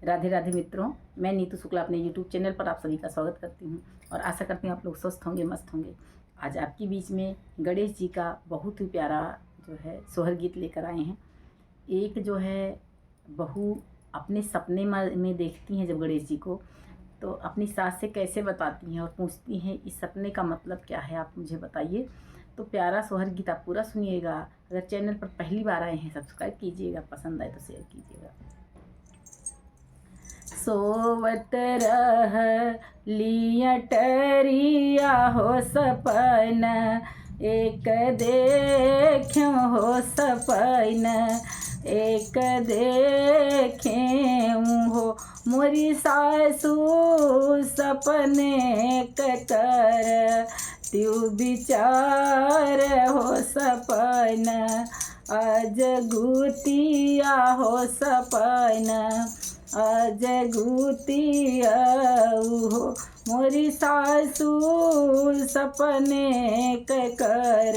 राधे राधे मित्रों, मैं नीतू शुक्ला अपने यूट्यूब चैनल पर आप सभी का स्वागत करती हूँ और आशा करती हूँ आप लोग स्वस्थ होंगे, मस्त होंगे। आज आपके बीच में गणेश जी का बहुत ही प्यारा जो है सोहर गीत लेकर आए हैं। एक जो है बहू अपने सपने में देखती हैं जब गणेश जी को, तो अपनी सास से कैसे बताती हैं और पूछती हैं इस सपने का मतलब क्या है, आप मुझे बताइए। तो प्यारा सोहर गीत आप पूरा सुनिएगा। अगर चैनल पर पहली बार आए हैं सब्सक्राइब कीजिएगा, पसंद आए तो शेयर कीजिएगा। सोवत रह लियटरिया हो सपन, एक देख्यों हो सपन, एक देखें हो मोरी सासू सपने कर त्यू विचार हो सपन, आज गुतिया हो सपन, आज गुतिया हो मोरी सासू सपने कर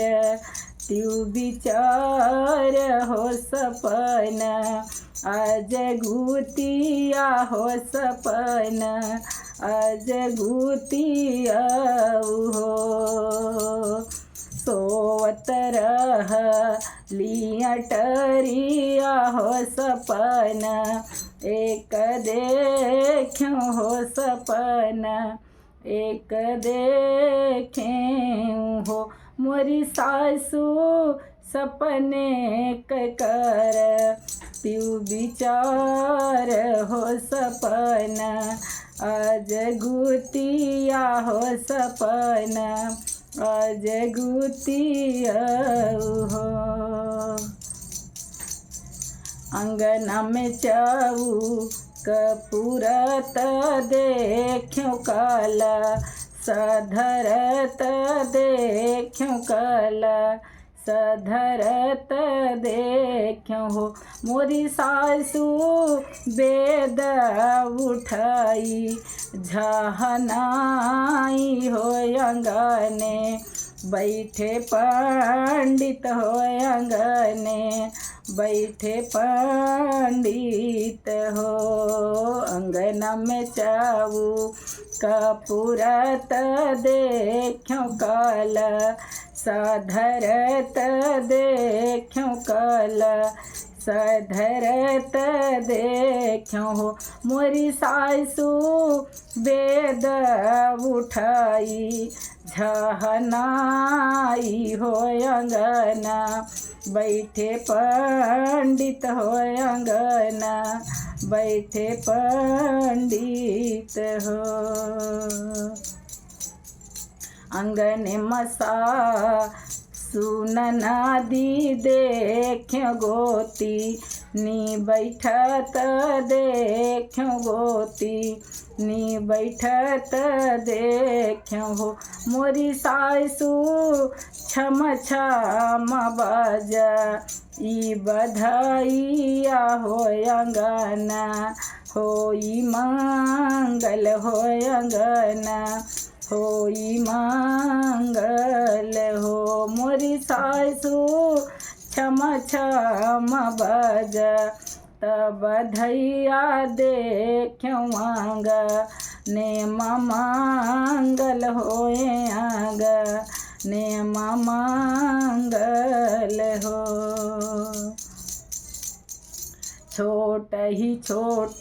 त्यू विचार हो सपन, आज गुतिया हो सपन, आज गुतिया हो। सोवत रह लियटरिया हो सपन, एक देख्यों हो सपन, एक देखें हो मोरी सासू सपने कर त्यू विचार हो सपन, आज गुतिया हो सपन, आज गुतिया हो। अंगना में चाऊ कपूरत देख्यों काला, सधरत देख्यों काला, सधरत देख्यों हो मोरी सासू बेद उठाई, झाहनाई हो अंगने, बैठे पंडित हो अंगने, बैठे पंडित हो। अंगना में चाऊ कपूरत देख्यों काला, साधरत देख्यों काला, सधरत देख्यों हो मोरी सासू बेद उठाई, झाहनाई हो अंगना, बैठे पंडित हो अंगना, बैठे पंडित हो। अंगने मसा सुनना दी देख्यों गोती, नी बैठत देख्यों गोती, नी बैठत देख्यों हो मोरी सासू छम छम बाजा, ई बधाइया हो अंगना, होई मंगल हो अंगना, होई मंगल हो मोरी सासू छम छम बाजा, तब बधैया देख्यों आंगा, ने मंगल होए आंगा, ने मंगल हो। छोट ही छोट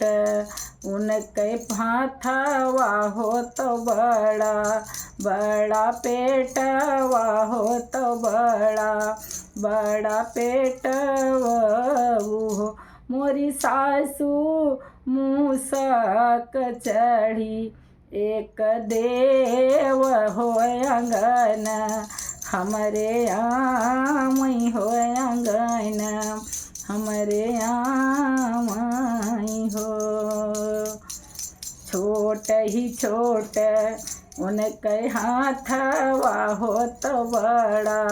उनके भाथवा हो तो बड़ा, बड़ा पेटवा हो तो बड़ा, बड़ा पेटवा हो मोरी सासू मूसक चढ़ी, एक देव हो अंगना, हमरे आमई हो अंगना, हमरे आमई हो। छोट ही छोट उनके हाथवा हो तो बड़ा,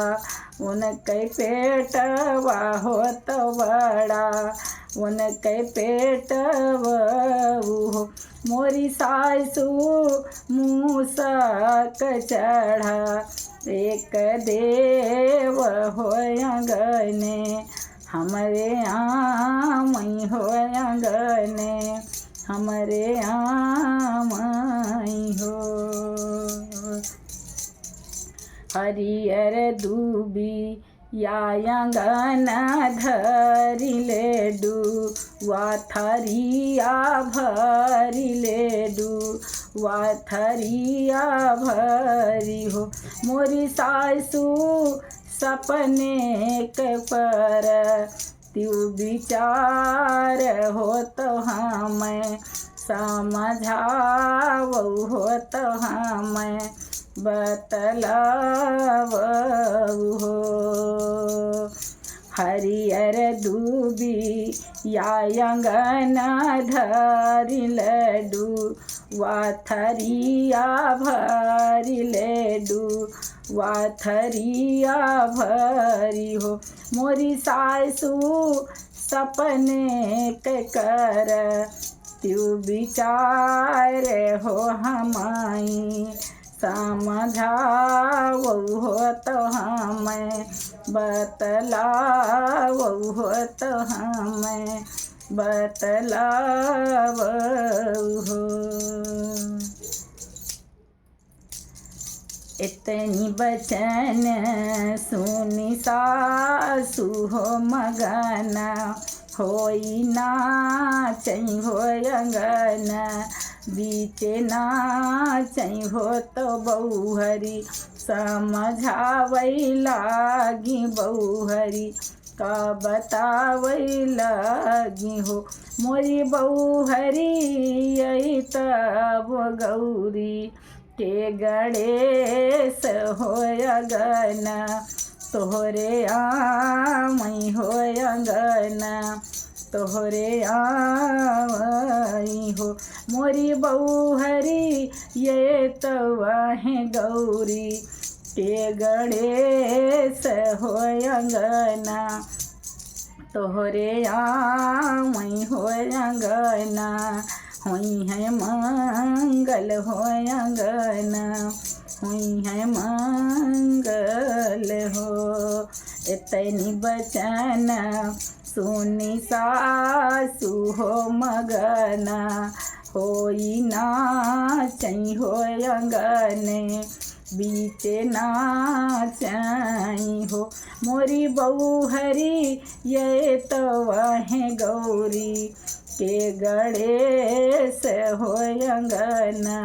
उनके पेटवा हो तो बड़ा, उनके पेटवा हो मोरी सासू मूसक चढ़ा, एक देव हो अंगने, हमरे आमई हो अंगने, हमरे आमई हो। हरियर दूबी या अंगन धरिले वाथरिया भरिले वाथरिया भरी हो। मोरी सासू सपने के पर त्यू विचार हो तो हमें समझावो हो तो हमें बतलावो हो। हरियर दूबी या अंगन धरिले वाथरिया भरिले वाथरिया भरी हो। मोरी सासू सपने के कर त्यू विचार हो हमाई समझावो हो तो हमें बतलावो हो तो हमें बतलावो हो। इतनी बचन सुनी सासू हो मगन होई नाचई हो अंगन बीचे नाचई हो तो बहुहरी समझावई लागी बहुहरी का बतावई लागी हो। मोरी बहुहरी यही तब गौरी के गणेश हो अगन तोहरे आमई हो अंगन तोहरे आई हो। मोरी बहुहरी ये तो वह गौरी के गणेश हो अंगना तोहरे आमई हो अंगना हुई है मंगल हो अंगना हुई है मंगल हो। इतनी बचन सुनी सासू हो मगना होई नाचई हो अंगने बीचे नाचई हो। मोरी बहुहरी ये तो वह गौरी के गणेश हो अंगना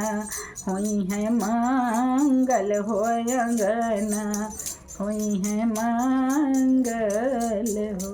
हुई है मंगल हो अंगना हुई है मंगल हो।